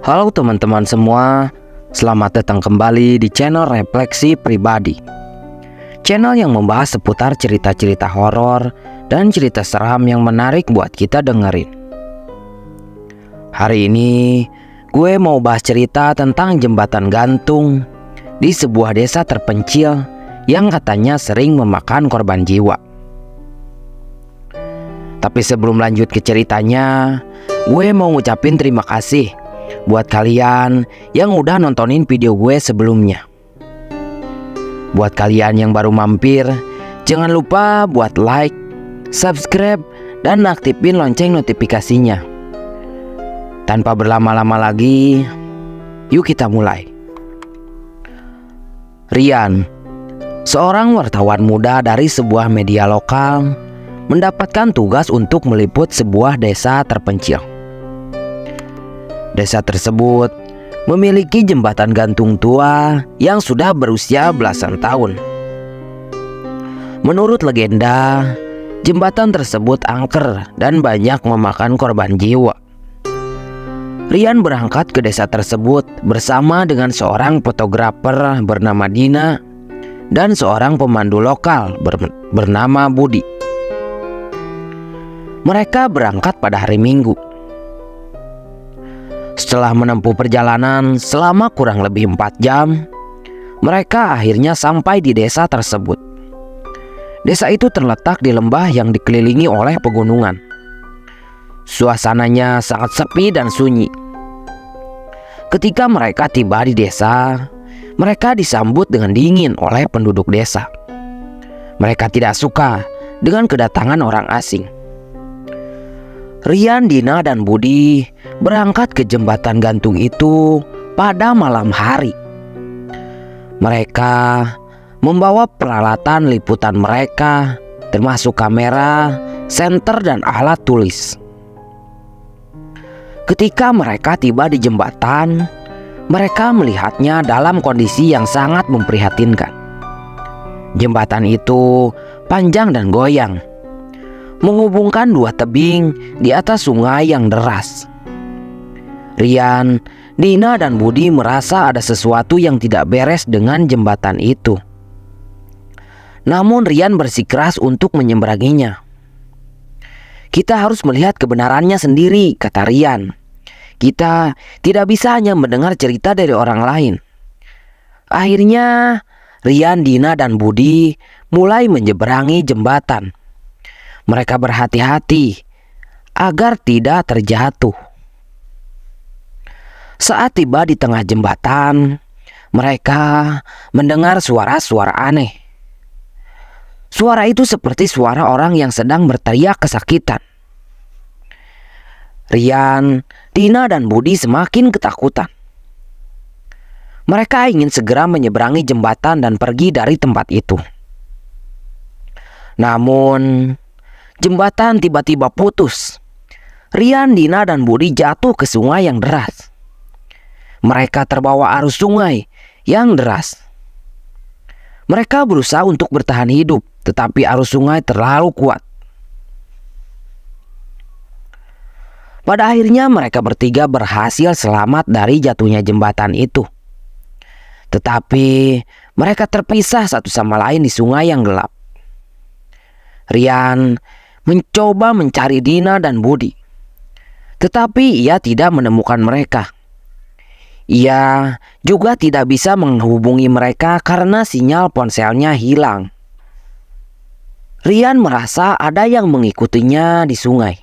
Halo teman-teman semua, selamat datang kembali di channel Refleksi Pribadi. Channel yang membahas seputar cerita-cerita horor dan cerita seram yang menarik buat kita dengerin. Hari ini, gue mau bahas cerita tentang jembatan gantung di sebuah desa terpencil yang katanya sering memakan korban jiwa. Tapi sebelum lanjut ke ceritanya, gue mau ngucapin terima kasih buat kalian yang udah nontonin video gue sebelumnya. Buat kalian yang baru mampir, jangan lupa buat like, subscribe, dan aktifin lonceng notifikasinya. Tanpa berlama-lama lagi, yuk kita mulai. Rian, seorang wartawan muda dari sebuah media lokal, mendapatkan tugas untuk meliput sebuah desa terpencil. Desa tersebut memiliki jembatan gantung tua yang sudah berusia belasan tahun. Menurut legenda, jembatan tersebut angker dan banyak memakan korban jiwa. Rian berangkat ke desa tersebut bersama dengan seorang fotografer bernama Dina dan seorang pemandu lokal bernama Budi. Mereka berangkat pada hari Minggu. Setelah menempuh perjalanan selama kurang lebih 4 jam, mereka akhirnya sampai di desa tersebut. Desa itu terletak di lembah yang dikelilingi oleh pegunungan. Suasananya sangat sepi dan sunyi. Ketika mereka tiba di desa, mereka disambut dengan dingin oleh penduduk desa. Mereka tidak suka dengan kedatangan orang asing. Rian, Dina, dan Budi berangkat ke jembatan gantung itu pada malam hari. Mereka membawa peralatan liputan mereka, termasuk kamera, senter, dan alat tulis. Ketika mereka tiba di jembatan, mereka melihatnya dalam kondisi yang sangat memprihatinkan. Jembatan itu panjang dan goyang, menghubungkan dua tebing di atas sungai yang deras. Rian, Dina, dan Budi merasa ada sesuatu yang tidak beres dengan jembatan itu. Namun Rian bersikeras untuk menyeberanginya. "Kita harus melihat kebenarannya sendiri," kata Rian. "Kita tidak bisa hanya mendengar cerita dari orang lain." Akhirnya Rian, Dina, dan Budi mulai menyeberangi jembatan. Mereka berhati-hati agar tidak terjatuh. Saat tiba di tengah jembatan, mereka mendengar suara-suara aneh. Suara itu seperti suara orang yang sedang berteriak kesakitan. Rian, Dina, dan Budi semakin ketakutan. Mereka ingin segera menyeberangi jembatan dan pergi dari tempat itu. Namun jembatan tiba-tiba putus. Rian, Dina, dan Budi jatuh ke sungai yang deras. Mereka terbawa arus sungai yang deras. Mereka berusaha untuk bertahan hidup, tetapi arus sungai terlalu kuat. Pada akhirnya mereka bertiga berhasil selamat dari jatuhnya jembatan itu. Tetapi mereka terpisah satu sama lain di sungai yang gelap. Rian mencoba mencari Dina dan Budi, tetapi ia tidak menemukan mereka. Ia juga tidak bisa menghubungi mereka karena sinyal ponselnya hilang. Rian merasa ada yang mengikutinya di sungai,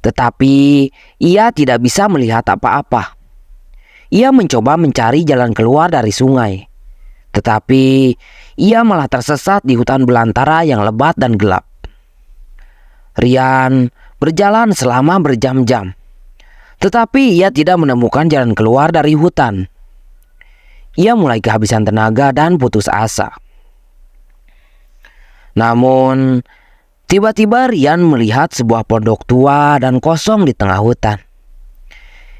tetapi ia tidak bisa melihat apa-apa. Ia mencoba mencari jalan keluar dari sungai, tetapi ia malah tersesat di hutan belantara yang lebat dan gelap. Rian berjalan selama berjam-jam, tetapi ia tidak menemukan jalan keluar dari hutan. Ia mulai kehabisan tenaga dan putus asa. Namun, tiba-tiba Rian melihat sebuah pondok tua dan kosong di tengah hutan.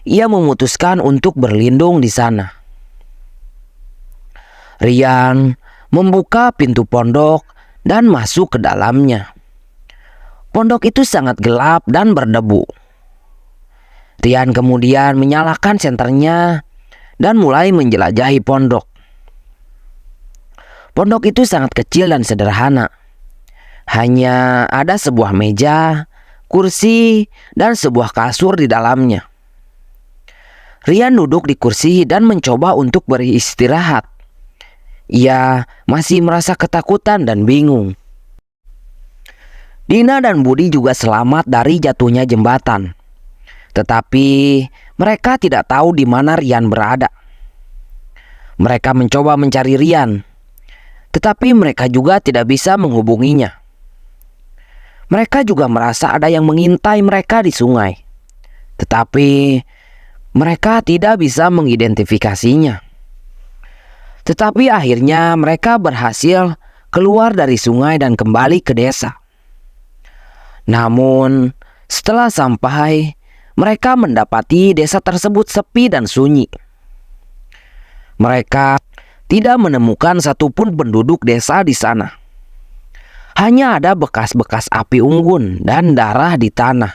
Ia memutuskan untuk berlindung di sana. Rian membuka pintu pondok dan masuk ke dalamnya. Pondok itu sangat gelap dan berdebu. Rian kemudian menyalakan senternya dan mulai menjelajahi pondok. Pondok itu sangat kecil dan sederhana. Hanya ada sebuah meja, kursi, dan sebuah kasur di dalamnya. Rian duduk di kursi dan mencoba untuk beristirahat. Ia masih merasa ketakutan dan bingung. Dina dan Budi juga selamat dari jatuhnya jembatan. Tetapi mereka tidak tahu di mana Rian berada. Mereka mencoba mencari Rian, tetapi mereka juga tidak bisa menghubunginya. Mereka juga merasa ada yang mengintai mereka di sungai, tetapi mereka tidak bisa mengidentifikasinya. Tetapi akhirnya mereka berhasil keluar dari sungai dan kembali ke desa. Namun setelah sampai, mereka mendapati desa tersebut sepi dan sunyi. Mereka tidak menemukan satupun penduduk desa di sana. Hanya ada bekas-bekas api unggun dan darah di tanah.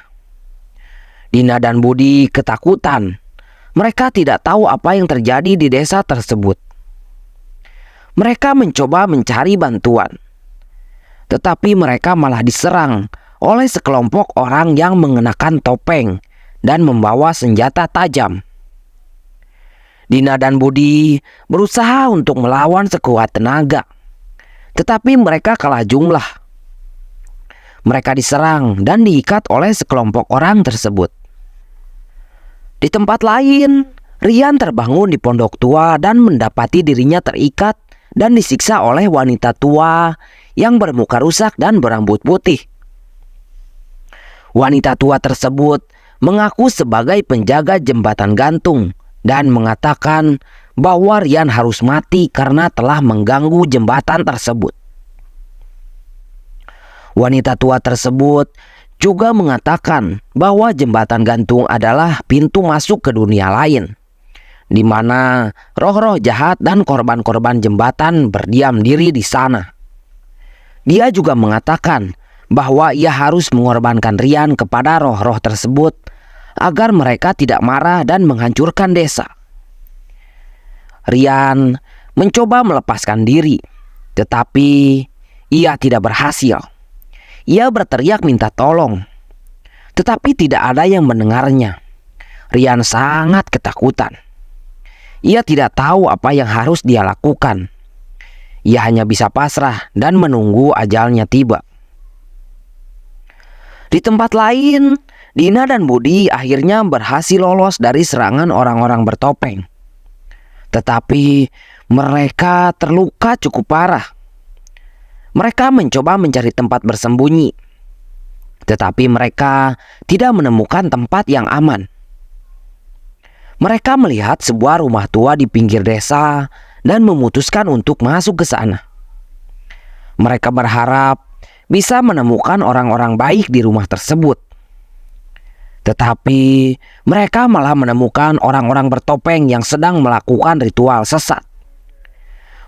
Dina dan Budi ketakutan. Mereka tidak tahu apa yang terjadi di desa tersebut. Mereka mencoba mencari bantuan, tetapi mereka malah diserang oleh sekelompok orang yang mengenakan topeng dan membawa senjata tajam. Dina dan Budi berusaha untuk melawan sekuat tenaga, tetapi mereka kalah jumlah. Mereka diserang dan diikat oleh sekelompok orang tersebut. Di tempat lain, Rian terbangun di pondok tua dan mendapati dirinya terikat dan disiksa oleh wanita tua yang bermuka rusak dan berambut putih. Wanita tua tersebut mengaku sebagai penjaga jembatan gantung dan mengatakan bahwa Rian harus mati karena telah mengganggu jembatan tersebut. Wanita tua tersebut juga mengatakan bahwa jembatan gantung adalah pintu masuk ke dunia lain, di mana roh-roh jahat dan korban-korban jembatan berdiam diri di sana. Dia juga mengatakan bahwa ia harus mengorbankan Rian kepada roh-roh tersebut agar mereka tidak marah dan menghancurkan desa. Rian mencoba melepaskan diri, tetapi ia tidak berhasil. Ia berteriak minta tolong, tetapi tidak ada yang mendengarnya. Rian sangat ketakutan. Ia tidak tahu apa yang harus dia lakukan. Ia hanya bisa pasrah dan menunggu ajalnya tiba. Di tempat lain, Dina dan Budi akhirnya berhasil lolos dari serangan orang-orang bertopeng. Tetapi mereka terluka cukup parah. Mereka mencoba mencari tempat bersembunyi, tetapi mereka tidak menemukan tempat yang aman. Mereka melihat sebuah rumah tua di pinggir desa dan memutuskan untuk masuk ke sana. Mereka berharap bisa menemukan orang-orang baik di rumah tersebut. Tetapi mereka malah menemukan orang-orang bertopeng yang sedang melakukan ritual sesat.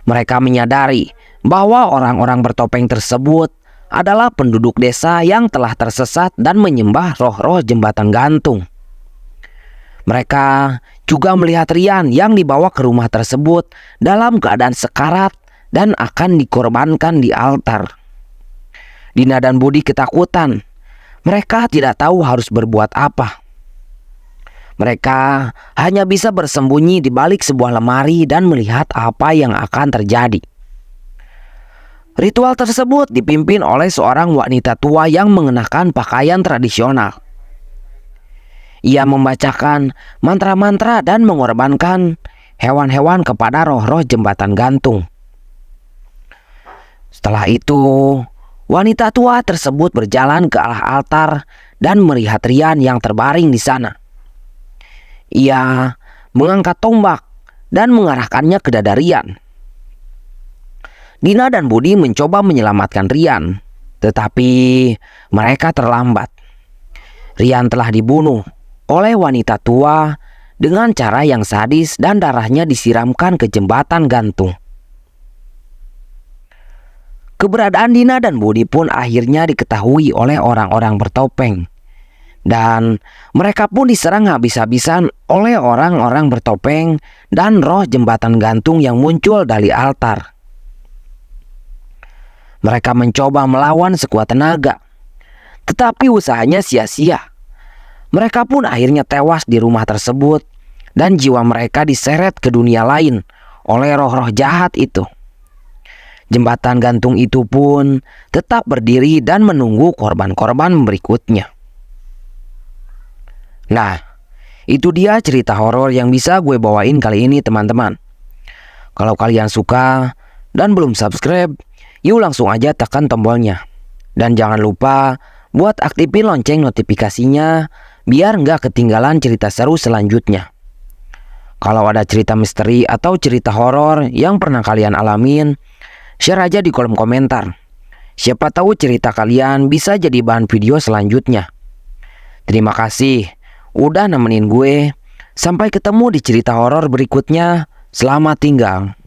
Mereka menyadari bahwa orang-orang bertopeng tersebut adalah penduduk desa yang telah tersesat dan menyembah roh-roh jembatan gantung. Mereka juga melihat Rian yang dibawa ke rumah tersebut dalam keadaan sekarat dan akan dikorbankan di altar. Dina dan Budi ketakutan. Mereka tidak tahu harus berbuat apa. Mereka hanya bisa bersembunyi di balik sebuah lemari dan melihat apa yang akan terjadi. Ritual tersebut dipimpin oleh seorang wanita tua yang mengenakan pakaian tradisional. Ia membacakan mantra-mantra dan mengorbankan hewan-hewan kepada roh-roh jembatan gantung. Setelah itu, wanita tua tersebut berjalan ke arah altar dan melihat Rian yang terbaring di sana. Ia mengangkat tombak dan mengarahkannya ke dada Rian. Dina dan Budi mencoba menyelamatkan Rian, tetapi mereka terlambat. Rian telah dibunuh oleh wanita tua dengan cara yang sadis dan darahnya disiramkan ke jembatan gantung. Keberadaan Dina dan Budi pun akhirnya diketahui oleh orang-orang bertopeng. Dan mereka pun diserang habis-habisan oleh orang-orang bertopeng dan roh jembatan gantung yang muncul dari altar. Mereka mencoba melawan sekuat tenaga, tetapi usahanya sia-sia. Mereka pun akhirnya tewas di rumah tersebut dan jiwa mereka diseret ke dunia lain oleh roh-roh jahat itu. Jembatan gantung itu pun tetap berdiri dan menunggu korban-korban berikutnya. Nah, itu dia cerita horor yang bisa gue bawain kali ini teman-teman. Kalau kalian suka dan belum subscribe, yuk langsung aja tekan tombolnya. Dan jangan lupa buat aktifin lonceng notifikasinya biar nggak ketinggalan cerita seru selanjutnya. Kalau ada cerita misteri atau cerita horor yang pernah kalian alamin, share aja di kolom komentar. Siapa tahu cerita kalian bisa jadi bahan video selanjutnya. Terima kasih udah nemenin gue. Sampai ketemu di cerita horor berikutnya. Selamat tinggal.